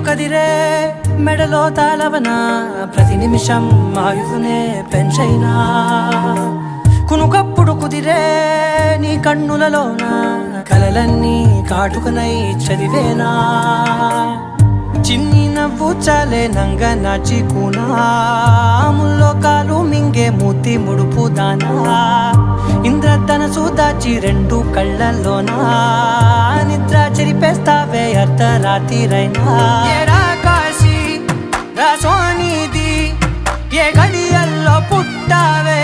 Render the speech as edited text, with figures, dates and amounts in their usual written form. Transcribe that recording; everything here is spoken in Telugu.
కదిరే మెడలో తాళవన ప్రతి నిమిషం ఆయుధునే పెంచైనా కునుకప్పుడు కుదిరే నీ కన్నులలోన కలలన్నీ కాటుకనై చదివేనా చిన్ని నవ్వు చాలే నంగ నాచి కూనాముల్లో కాలు మింగే మూతి ముడుపు దానా ఇంద్రధనసు దాచి రెండు కళ్ళల్లోనా నిద్ర చెరిపేస్తావే అర్ధరాత్రిరైనా ఏరా కాశీ రాసోనిది ఏ గడియల్లో పుట్టావే